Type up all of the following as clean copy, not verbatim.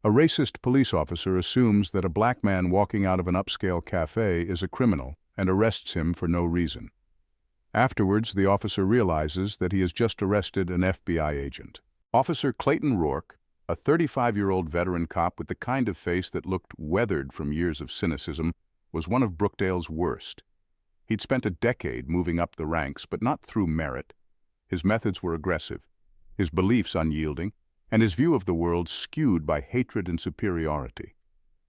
A racist police officer assumes that a black man walking out of an upscale cafe is a criminal and arrests him for no reason. Afterwards, the officer realizes that he has just arrested an FBI agent. Officer Clayton Rourke, a 35-year-old veteran cop with the kind of face that looked weathered from years of cynicism, was one of Brookdale's worst. He'd spent a decade moving up the ranks, but not through merit. His methods were aggressive, his beliefs unyielding, and his view of the world skewed by hatred and superiority.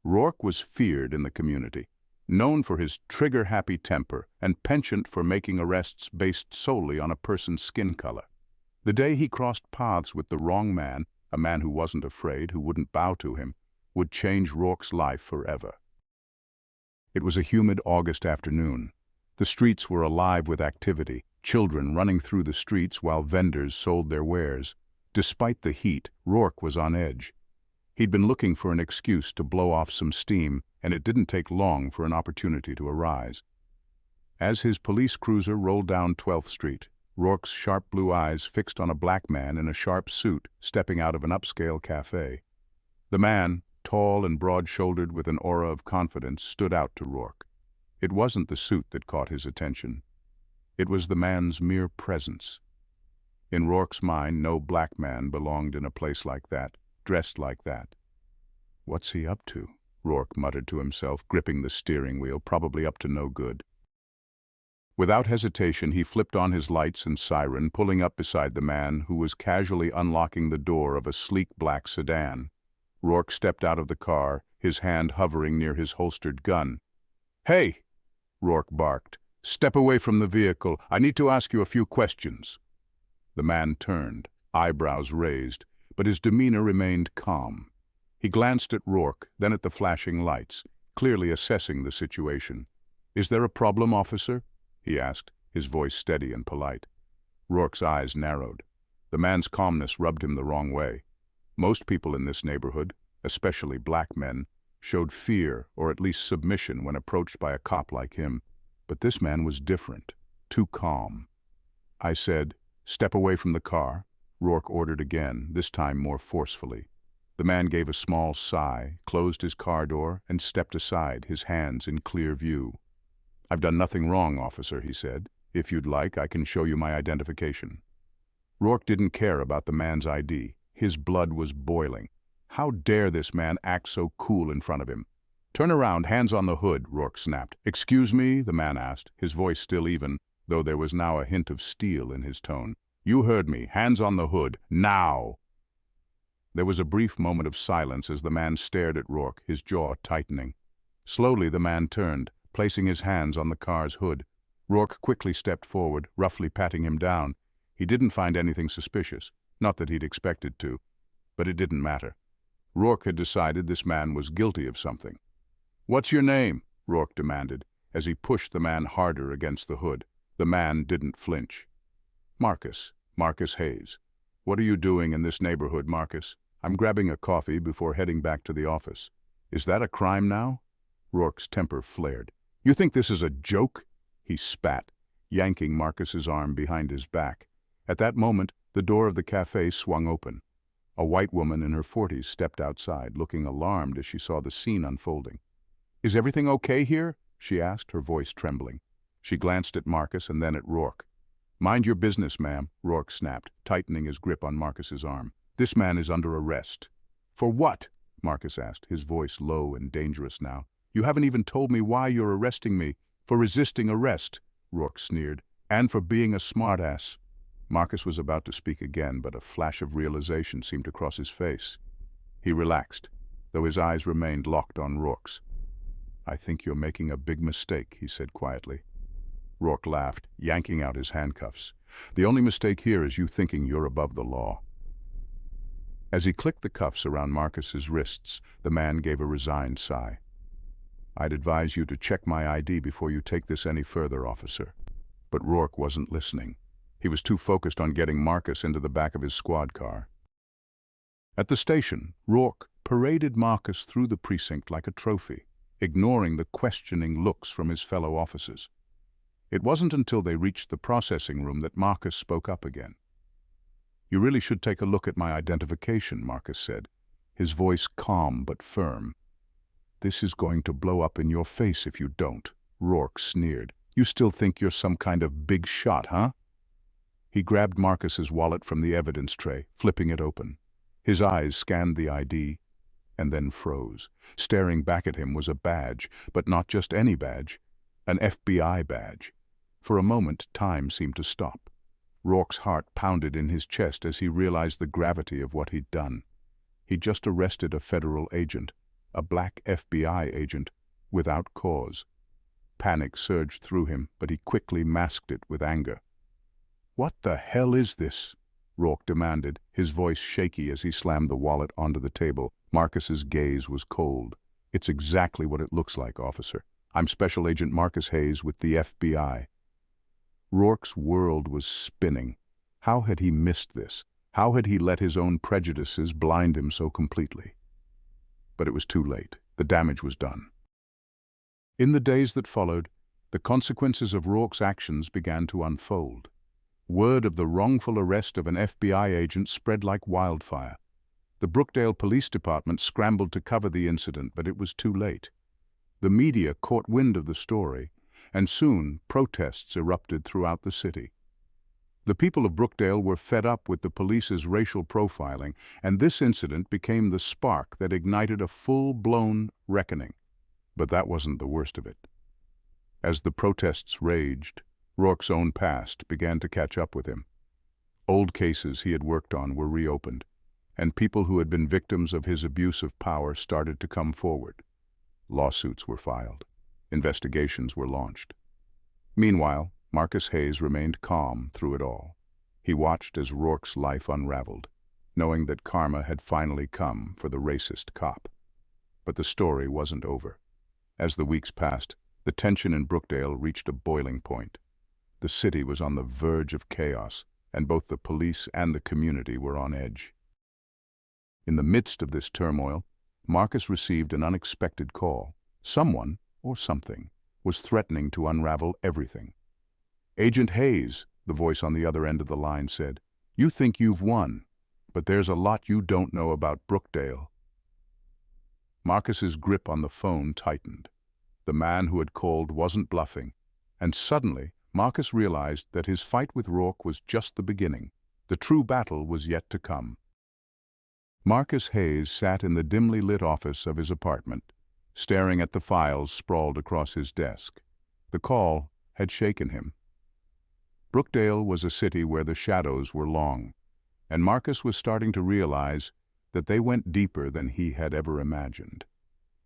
Rourke was feared in the community, known for his trigger-happy temper and penchant for making arrests based solely on a person's skin color. The day he crossed paths with the wrong man, a man who wasn't afraid, who wouldn't bow to him, would change Rourke's life forever. It was a humid August afternoon. The streets were alive with activity, children running through the streets while vendors sold their wares. Despite the heat, Rourke was on edge. He'd been looking for an excuse to blow off some steam, and it didn't take long for an opportunity to arise. As his police cruiser rolled down 12th Street, Rourke's sharp blue eyes fixed on a black man in a sharp suit stepping out of an upscale cafe. The man, tall and broad-shouldered with an aura of confidence, stood out to Rourke. It wasn't the suit that caught his attention. It was the man's mere presence. In Rourke's mind, no black man belonged in a place like that, dressed like that. "What's he up to?" Rourke muttered to himself, gripping the steering wheel, probably up to no good. Without hesitation, he flipped on his lights and siren, pulling up beside the man who was casually unlocking the door of a sleek black sedan. Rourke stepped out of the car, his hand hovering near his holstered gun. "Hey!" Rourke barked. "Step away from the vehicle. I need to ask you a few questions." The man turned, eyebrows raised, but his demeanor remained calm. He glanced at Rourke, then at the flashing lights, clearly assessing the situation. "Is there a problem, officer?" he asked, his voice steady and polite. Rourke's eyes narrowed. The man's calmness rubbed him the wrong way. Most people in this neighborhood, especially black men, showed fear or at least submission when approached by a cop like him. But this man was different, too calm. "I said, step away from the car," Rourke ordered again, this time more forcefully. The man gave a small sigh, closed his car door, and stepped aside, his hands in clear view. "I've done nothing wrong, officer," he said. "If you'd like, I can show you my identification." Rourke didn't care about the man's ID. His blood was boiling. How dare this man act so cool in front of him? "Turn around, hands on the hood," Rourke snapped. "Excuse me?" the man asked, his voice still even, though there was now a hint of steel in his tone. "You heard me. Hands on the hood. Now!" There was a brief moment of silence as the man stared at Rourke, his jaw tightening. Slowly the man turned, placing his hands on the car's hood. Rourke quickly stepped forward, roughly patting him down. He didn't find anything suspicious, not that he'd expected to, but it didn't matter. Rourke had decided this man was guilty of something. "What's your name?" Rourke demanded, as he pushed the man harder against the hood. The man didn't flinch. "Marcus Hayes. What are you doing in this neighborhood, Marcus?" "I'm grabbing a coffee before heading back to the office." "Is that a crime now?" Rourke's temper flared. "You think this is a joke?" He spat, yanking Marcus's arm behind his back. At that moment, the door of the cafe swung open. A white woman in her 40s stepped outside, looking alarmed as she saw the scene unfolding. "Is everything okay here?" she asked, her voice trembling. She glanced at Marcus and then at Rourke. "Mind your business, ma'am," Rourke snapped, tightening his grip on Marcus's arm. "This man is under arrest." "For what?" Marcus asked, his voice low and dangerous now. "You haven't even told me why you're arresting me." "For resisting arrest," Rourke sneered, "and for being a smartass." Marcus was about to speak again, but a flash of realization seemed to cross his face. He relaxed, though his eyes remained locked on Rourke's. "I think you're making a big mistake," he said quietly. Rourke laughed, yanking out his handcuffs. "The only mistake here is you thinking you're above the law." As he clicked the cuffs around Marcus's wrists, the man gave a resigned sigh. "I'd advise you to check my ID before you take this any further, officer." But Rourke wasn't listening. He was too focused on getting Marcus into the back of his squad car. At the station, Rourke paraded Marcus through the precinct like a trophy, ignoring the questioning looks from his fellow officers. It wasn't until they reached the processing room that Marcus spoke up again. "You really should take a look at my identification," Marcus said. his voice calm but firm. "This is going to blow up in your face if you don't," Rourke sneered. "You still think you're some kind of big shot, huh?" He grabbed Marcus's wallet from the evidence tray, flipping it open. His eyes scanned the ID and then froze. Staring back at him was a badge, but not just any badge, an FBI badge. For a moment, time seemed to stop. Rourke's heart pounded in his chest as he realized the gravity of what he'd done. He'd just arrested a federal agent, a black FBI agent, without cause. Panic surged through him, but he quickly masked it with anger. "What the hell is this?" Rourke demanded, his voice shaky as he slammed the wallet onto the table. Marcus's gaze was cold. "It's exactly what it looks like, officer. I'm Special Agent Marcus Hayes with the FBI." Rourke's world was spinning. How had he missed this? How had he let his own prejudices blind him so completely? But it was too late. The damage was done. In the days that followed, the consequences of Rourke's actions began to unfold. Word of the wrongful arrest of an FBI agent spread like wildfire. The Brookdale Police Department scrambled to cover the incident, but it was too late. The media caught wind of the story, and soon protests erupted throughout the city. The people of Brookdale were fed up with the police's racial profiling, and this incident became the spark that ignited a full-blown reckoning. But that wasn't the worst of it. As the protests raged, Rourke's own past began to catch up with him. Old cases he had worked on were reopened, and people who had been victims of his abuse of power started to come forward. Lawsuits were filed. Investigations were launched. Meanwhile, Marcus Hayes remained calm through it all. He watched as Rourke's life unraveled, knowing that karma had finally come for the racist cop. But the story wasn't over. As the weeks passed, the tension in Brookdale reached a boiling point. The city was on the verge of chaos, and both the police and the community were on edge. In the midst of this turmoil, Marcus received an unexpected call. Someone, or something, was threatening to unravel everything. "Agent Hayes," the voice on the other end of the line said, "you think you've won, but there's a lot you don't know about Brookdale." Marcus's grip on the phone tightened. The man who had called wasn't bluffing, and suddenly Marcus realized that his fight with Rourke was just the beginning. The true battle was yet to come. Marcus Hayes sat in the dimly lit office of his apartment, staring at the files sprawled across his desk. The call had shaken him. Brookdale was a city where the shadows were long, and Marcus was starting to realize that they went deeper than he had ever imagined.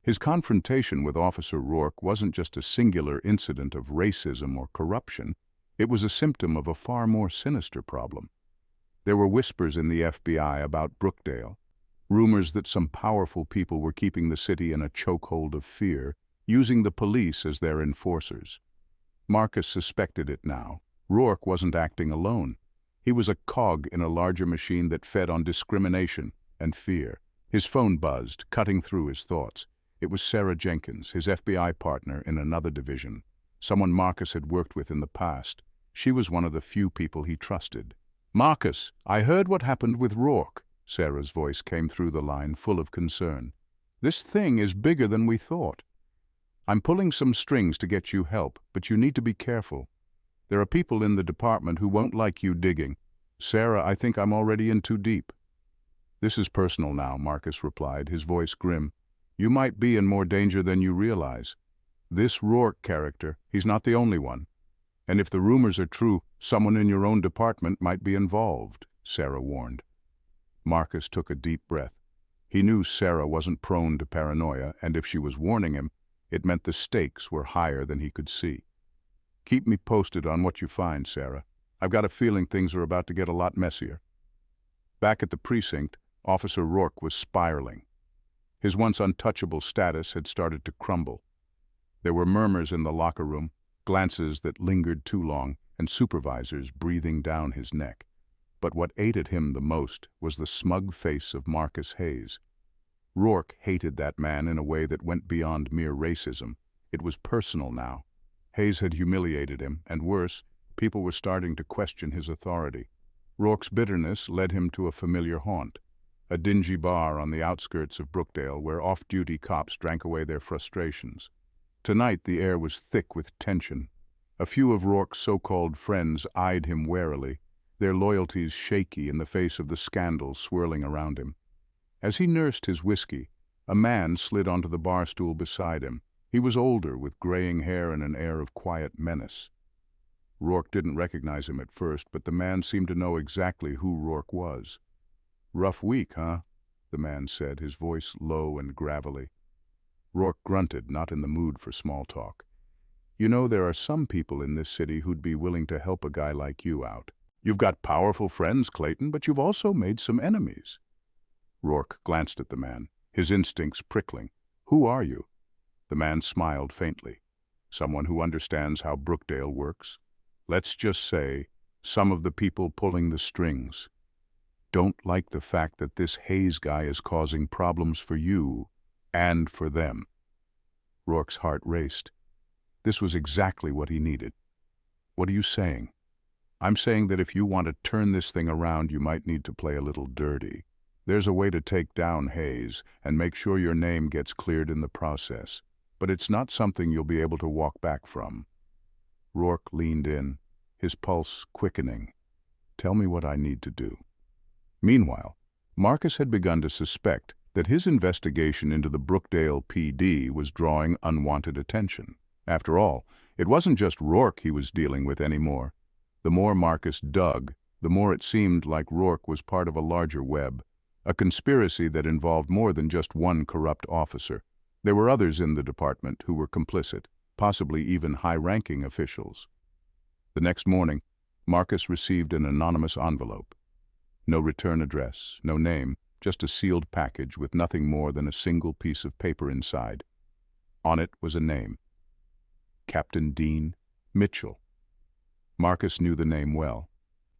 His confrontation with Officer Rourke wasn't just a singular incident of racism or corruption. It was a symptom of a far more sinister problem. There were whispers in the FBI about Brookdale, rumors that some powerful people were keeping the city in a chokehold of fear, using the police as their enforcers. Marcus suspected it now. Rourke wasn't acting alone. He was a cog in a larger machine that fed on discrimination and fear. His phone buzzed, cutting through his thoughts. It was Sarah Jenkins, his FBI partner in another division, someone Marcus had worked with in the past. She was one of the few people he trusted. "Marcus, I heard what happened with Rourke." Sarah's voice came through the line, full of concern. "This thing is bigger than we thought. I'm pulling some strings to get you help, but you need to be careful. There are people in the department who won't like you digging. Sarah, I think I'm already in too deep." "This is personal now," Marcus replied, his voice grim. "You might be in more danger than you realize. This Rourke character, he's not the only one. And if the rumors are true, someone in your own department might be involved," Sarah warned. Marcus took a deep breath. He knew Sarah wasn't prone to paranoia, and if she was warning him, it meant the stakes were higher than he could see. "Keep me posted on what you find, Sarah. I've got a feeling things are about to get a lot messier." Back at the precinct, Officer Rourke was spiraling. His once untouchable status had started to crumble. There were murmurs in the locker room, glances that lingered too long, and supervisors breathing down his neck. But what ate at him the most was the smug face of Marcus Hayes. Rourke hated that man in a way that went beyond mere racism. It was personal now. Hayes had humiliated him, and worse, people were starting to question his authority. Rourke's bitterness led him to a familiar haunt, a dingy bar on the outskirts of Brookdale where off-duty cops drank away their frustrations. Tonight the air was thick with tension. A few of Rourke's so-called friends eyed him warily, their loyalties shaky in the face of the scandal swirling around him. As he nursed his whiskey, a man slid onto the bar stool beside him. He was older, with graying hair and an air of quiet menace. Rourke didn't recognize him at first, but the man seemed to know exactly who Rourke was. "Rough week, huh?" the man said, his voice low and gravelly. Rourke grunted, not in the mood for small talk. "You know, there are some people in this city who'd be willing to help a guy like you out. You've got powerful friends, Clayton, but you've also made some enemies." Rourke glanced at the man, his instincts prickling. "Who are you?" The man smiled faintly. "Someone who understands how Brookdale works. Let's just say, some of the people pulling the strings don't like the fact that this Hayes guy is causing problems for you and for them." Rourke's heart raced. This was exactly what he needed. "What are you saying?" "I'm saying that if you want to turn this thing around, you might need to play a little dirty. There's a way to take down Hayes and make sure your name gets cleared in the process, but it's not something you'll be able to walk back from." Rourke leaned in, his pulse quickening. "Tell me what I need to do." Meanwhile, Marcus had begun to suspect that his investigation into the Brookdale PD was drawing unwanted attention. After all, it wasn't just Rourke he was dealing with anymore. The more Marcus dug, the more it seemed like Rourke was part of a larger web, a conspiracy that involved more than just one corrupt officer. There were others in the department who were complicit, possibly even high-ranking officials. The next morning, Marcus received an anonymous envelope. No return address, no name, just a sealed package with nothing more than a single piece of paper inside. On it was a name: Captain Dean Mitchell. Marcus knew the name well.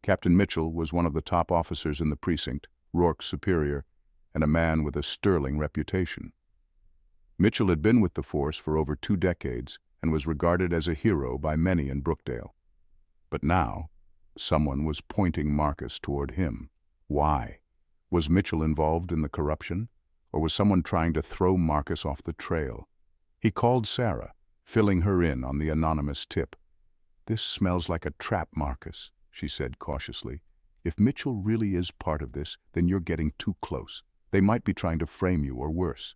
Captain Mitchell was one of the top officers in the precinct, Rourke's superior, and a man with a sterling reputation. Mitchell had been with the force for over 2 decades and was regarded as a hero by many in Brookdale. But now, someone was pointing Marcus toward him. Why? Was Mitchell involved in the corruption, or was someone trying to throw Marcus off the trail? He called Sarah, filling her in on the anonymous tip. "This smells like a trap, Marcus," she said cautiously. "If Mitchell really is part of this, then you're getting too close. They might be trying to frame you, or worse."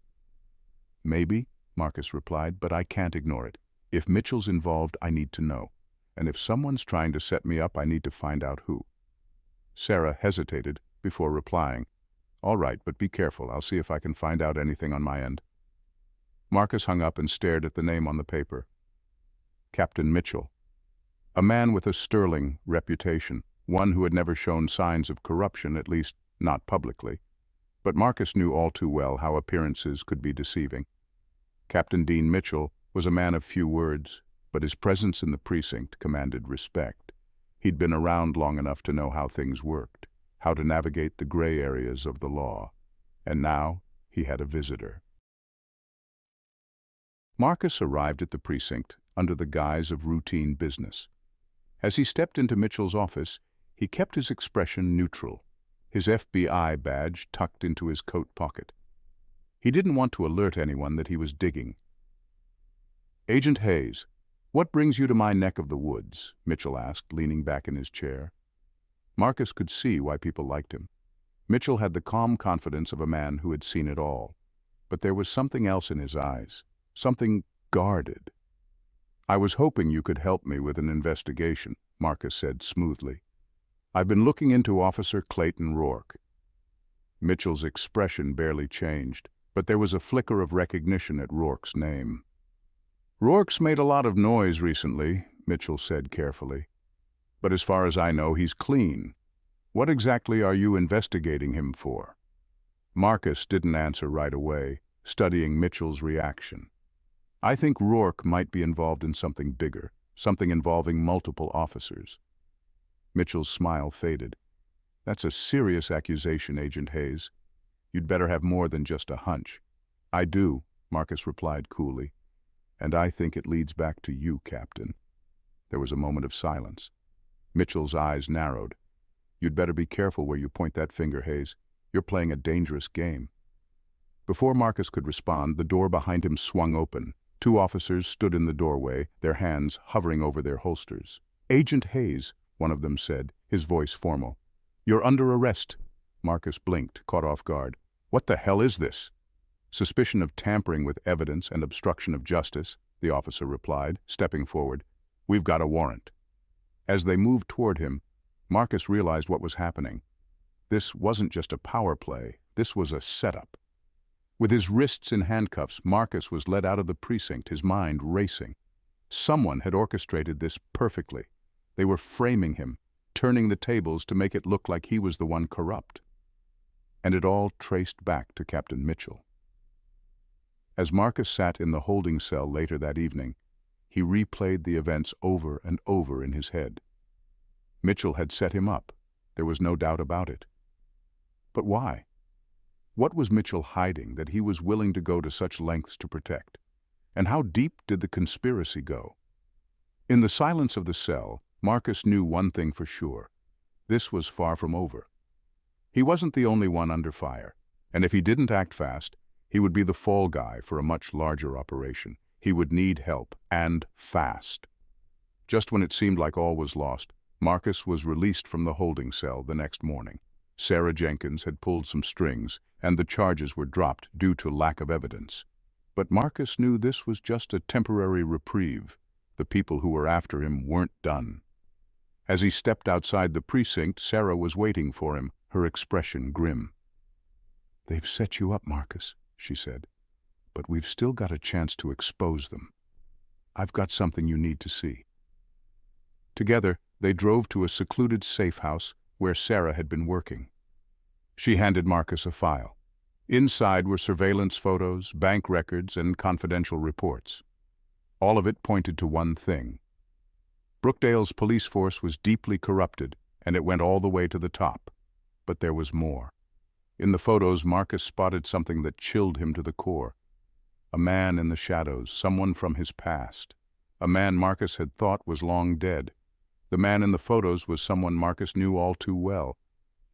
"Maybe," Marcus replied, "but I can't ignore it. If Mitchell's involved, I need to know. And if someone's trying to set me up, I need to find out who." Sarah hesitated before replying. "All right, but be careful. I'll see if I can find out anything on my end." Marcus hung up and stared at the name on the paper. Captain Mitchell. A man with a sterling reputation, one who had never shown signs of corruption, at least not publicly. But Marcus knew all too well how appearances could be deceiving. Captain Dean Mitchell was a man of few words, but his presence in the precinct commanded respect. He'd been around long enough to know how things worked, how to navigate the gray areas of the law. And now he had a visitor. Marcus arrived at the precinct under the guise of routine business. As he stepped into Mitchell's office, he kept his expression neutral, his FBI badge tucked into his coat pocket. He didn't want to alert anyone that he was digging. "Agent Hayes, what brings you to my neck of the woods?" Mitchell asked, leaning back in his chair. Marcus could see why people liked him. Mitchell had the calm confidence of a man who had seen it all. But there was something else in his eyes, something guarded. "I was hoping you could help me with an investigation," Marcus said smoothly. "I've been looking into Officer Clayton Rourke." Mitchell's expression barely changed, but there was a flicker of recognition at Rourke's name. "Rourke's made a lot of noise recently," Mitchell said carefully. "But as far as I know, he's clean. What exactly are you investigating him for?" Marcus didn't answer right away, studying Mitchell's reaction. "I think Rourke might be involved in something bigger, something involving multiple officers." Mitchell's smile faded. "That's a serious accusation, Agent Hayes. You'd better have more than just a hunch." "I do," Marcus replied coolly. "And I think it leads back to you, Captain." There was a moment of silence. Mitchell's eyes narrowed. "You'd better be careful where you point that finger, Hayes. You're playing a dangerous game." Before Marcus could respond, the door behind him swung open. Two officers stood in the doorway, their hands hovering over their holsters. "Agent Hayes," one of them said, his voice formal. "You're under arrest." Marcus blinked, caught off guard. "What the hell is this?" "Suspicion of tampering with evidence and obstruction of justice," the officer replied, stepping forward. "We've got a warrant." As they moved toward him, Marcus realized what was happening. This wasn't just a power play, this was a setup. With his wrists in handcuffs, Marcus was led out of the precinct, his mind racing. Someone had orchestrated this perfectly. They were framing him, turning the tables to make it look like he was the one corrupt. And it all traced back to Captain Mitchell. As Marcus sat in the holding cell later that evening, he replayed the events over and over in his head. Mitchell had set him up. There was no doubt about it. But why? What was Mitchell hiding that he was willing to go to such lengths to protect? And how deep did the conspiracy go? In the silence of the cell, Marcus knew one thing for sure. This was far from over. He wasn't the only one under fire, and if he didn't act fast, he would be the fall guy for a much larger operation. He would need help, and fast. Just when it seemed like all was lost, Marcus was released from the holding cell the next morning. Sarah Jenkins had pulled some strings, and the charges were dropped due to lack of evidence. But Marcus knew this was just a temporary reprieve. The people who were after him weren't done. As he stepped outside the precinct, Sarah was waiting for him, her expression grim. "They've set you up, Marcus," she said, "but we've still got a chance to expose them. I've got something you need to see." Together, they drove to a secluded safe house where Sarah had been working. She handed Marcus a file. Inside were surveillance photos, bank records, and confidential reports. All of it pointed to one thing. Brookdale's police force was deeply corrupted, and it went all the way to the top. But there was more. In the photos, Marcus spotted something that chilled him to the core. A man in the shadows, someone from his past. A man Marcus had thought was long dead. The man in the photos was someone Marcus knew all too well.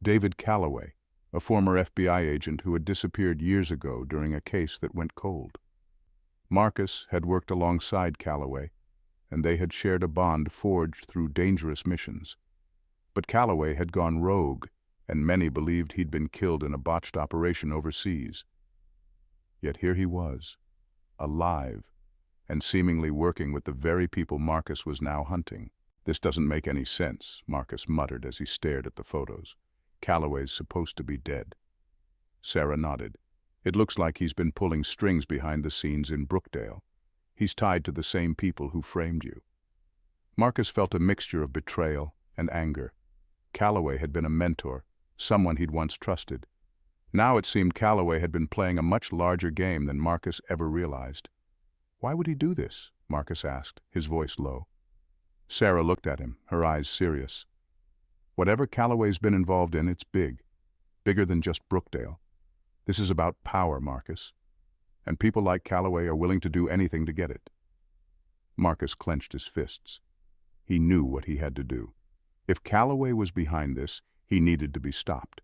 David Calloway, a former FBI agent who had disappeared years ago during a case that went cold. Marcus had worked alongside Calloway, and they had shared a bond forged through dangerous missions. But Calloway had gone rogue, and many believed he'd been killed in a botched operation overseas. Yet here he was, alive, and seemingly working with the very people Marcus was now hunting. "This doesn't make any sense," Marcus muttered as he stared at the photos. "Calloway's supposed to be dead." Sarah nodded. "It looks like he's been pulling strings behind the scenes in Brookdale. He's tied to the same people who framed you." Marcus felt a mixture of betrayal and anger. Calloway had been a mentor, someone he'd once trusted. Now it seemed Calloway had been playing a much larger game than Marcus ever realized. "Why would he do this?" Marcus asked, his voice low. Sarah looked at him, her eyes serious. "Whatever Calloway's been involved in, it's big. Bigger than just Brookdale. This is about power, Marcus. And people like Calloway are willing to do anything to get it." Marcus clenched his fists. He knew what he had to do. If Calloway was behind this, he needed to be stopped.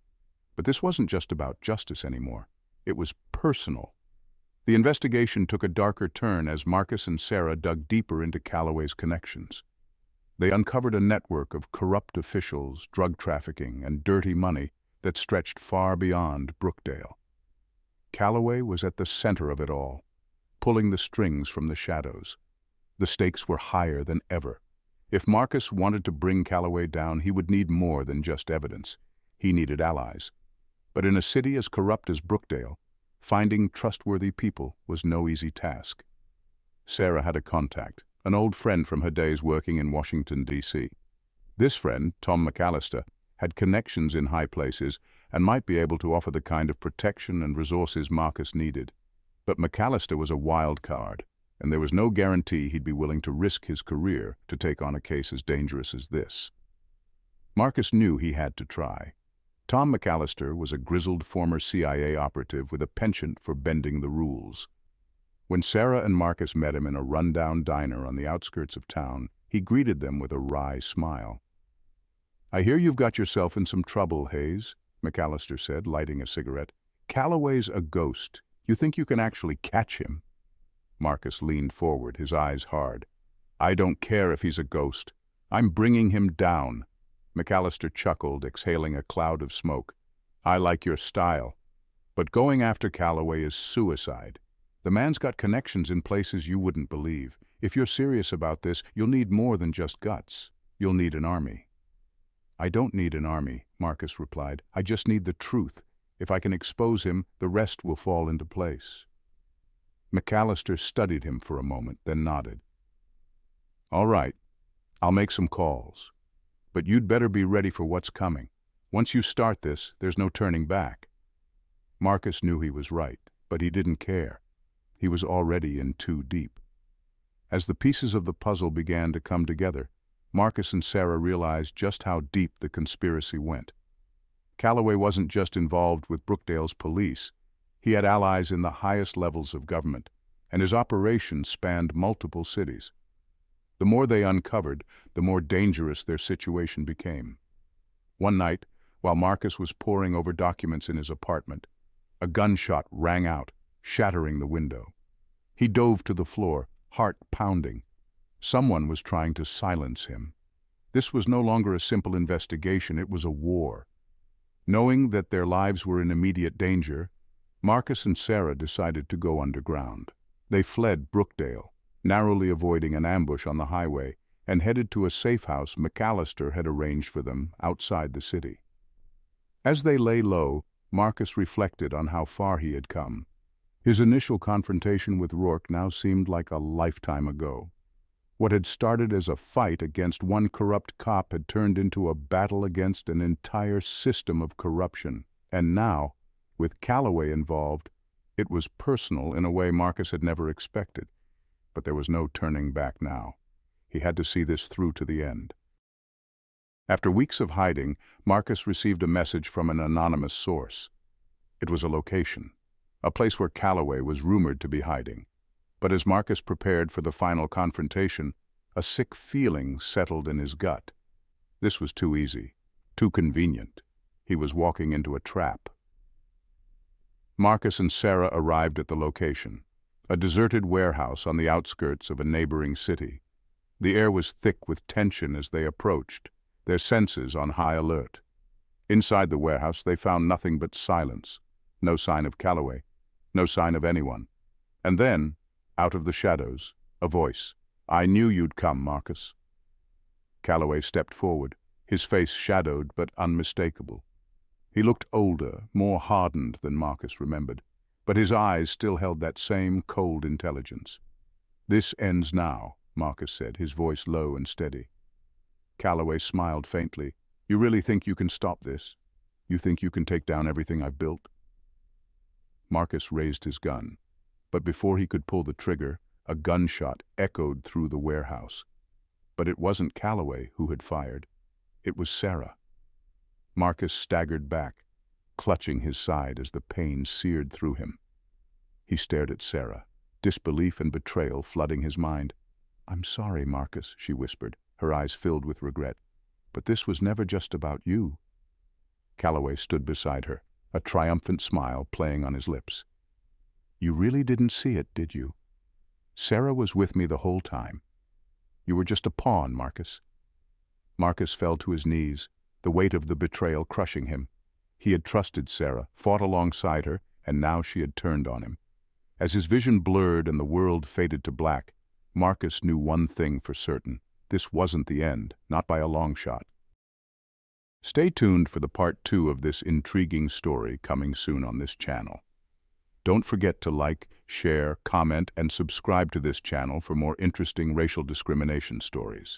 But this wasn't just about justice anymore. It was personal. The investigation took a darker turn as Marcus and Sarah dug deeper into Calloway's connections. They uncovered a network of corrupt officials, drug trafficking, and dirty money that stretched far beyond Brookdale. Calloway was at the center of it all, pulling the strings from the shadows. The stakes were higher than ever. If Marcus wanted to bring Calloway down, he would need more than just evidence. He needed allies. But in a city as corrupt as Brookdale, finding trustworthy people was no easy task. Sarah had a contact, an old friend from her days working in Washington, D.C. This friend, Tom McAllister, had connections in high places and might be able to offer the kind of protection and resources Marcus needed. But McAllister was a wild card, and there was no guarantee he'd be willing to risk his career to take on a case as dangerous as this. Marcus knew he had to try. Tom McAllister was a grizzled former CIA operative with a penchant for bending the rules. When Sarah and Marcus met him in a rundown diner on the outskirts of town, he greeted them with a wry smile. "I hear you've got yourself in some trouble, Hayes," McAllister said, lighting a cigarette. "Calloway's a ghost. You think you can actually catch him?" Marcus leaned forward, his eyes hard. "I don't care if he's a ghost. I'm bringing him down." McAllister chuckled, exhaling a cloud of smoke. "I like your style. But going after Calloway is suicide. The man's got connections in places you wouldn't believe. If you're serious about this, you'll need more than just guts. You'll need an army." "I don't need an army," Marcus replied. "I just need the truth. If I can expose him, the rest will fall into place." McAllister studied him for a moment, then nodded. "All right, I'll make some calls. But you'd better be ready for what's coming. Once you start this, there's no turning back." Marcus knew he was right, but he didn't care. He was already in too deep. As the pieces of the puzzle began to come together, Marcus and Sarah realized just how deep the conspiracy went. Calloway wasn't just involved with Brookdale's police. He had allies in the highest levels of government, and his operations spanned multiple cities. The more they uncovered, the more dangerous their situation became. One night, while Marcus was poring over documents in his apartment, a gunshot rang out, shattering the window. He dove to the floor, heart pounding. Someone was trying to silence him. This was no longer a simple investigation, it was a war. Knowing that their lives were in immediate danger, Marcus and Sarah decided to go underground. They fled Brookdale, narrowly avoiding an ambush on the highway, and headed to a safe house McAllister had arranged for them outside the city. As they lay low, Marcus reflected on how far he had come. His initial confrontation with Rourke now seemed like a lifetime ago. What had started as a fight against one corrupt cop had turned into a battle against an entire system of corruption. And now, with Calloway involved, it was personal in a way Marcus had never expected. But there was no turning back now. He had to see this through to the end. After weeks of hiding, Marcus received a message from an anonymous source. It was a location, a place where Calloway was rumored to be hiding. But as Marcus prepared for the final confrontation, a sick feeling settled in his gut. This was too easy, too convenient. He was walking into a trap. Marcus and Sarah arrived at the location, a deserted warehouse on the outskirts of a neighboring city. The air was thick with tension as they approached, their senses on high alert. Inside the warehouse they found nothing but silence. No sign of Calloway, no sign of anyone. And then, out of the shadows, a voice. "I knew you'd come, Marcus." Calloway stepped forward, his face shadowed but unmistakable. He looked older, more hardened than Marcus remembered, but his eyes still held that same cold intelligence. "This ends now," Marcus said, his voice low and steady. Calloway smiled faintly. "You really think you can stop this? You think you can take down everything I've built?" Marcus raised his gun, but before he could pull the trigger, a gunshot echoed through the warehouse. But it wasn't Calloway who had fired. It was Sarah. Marcus staggered back, clutching his side as the pain seared through him. He stared at Sarah, disbelief and betrayal flooding his mind. "I'm sorry, Marcus," she whispered, her eyes filled with regret. "But this was never just about you." Calloway stood beside her, a triumphant smile playing on his lips. "You really didn't see it, did you? Sarah was with me the whole time. You were just a pawn, Marcus." Marcus fell to his knees, the weight of the betrayal crushing him. He had trusted Sarah, fought alongside her, and now she had turned on him. As his vision blurred and the world faded to black, Marcus knew one thing for certain. This wasn't the end, not by a long shot. Stay tuned for the part 2 of this intriguing story coming soon on this channel. Don't forget to like, share, comment, and subscribe to this channel for more interesting racial discrimination stories.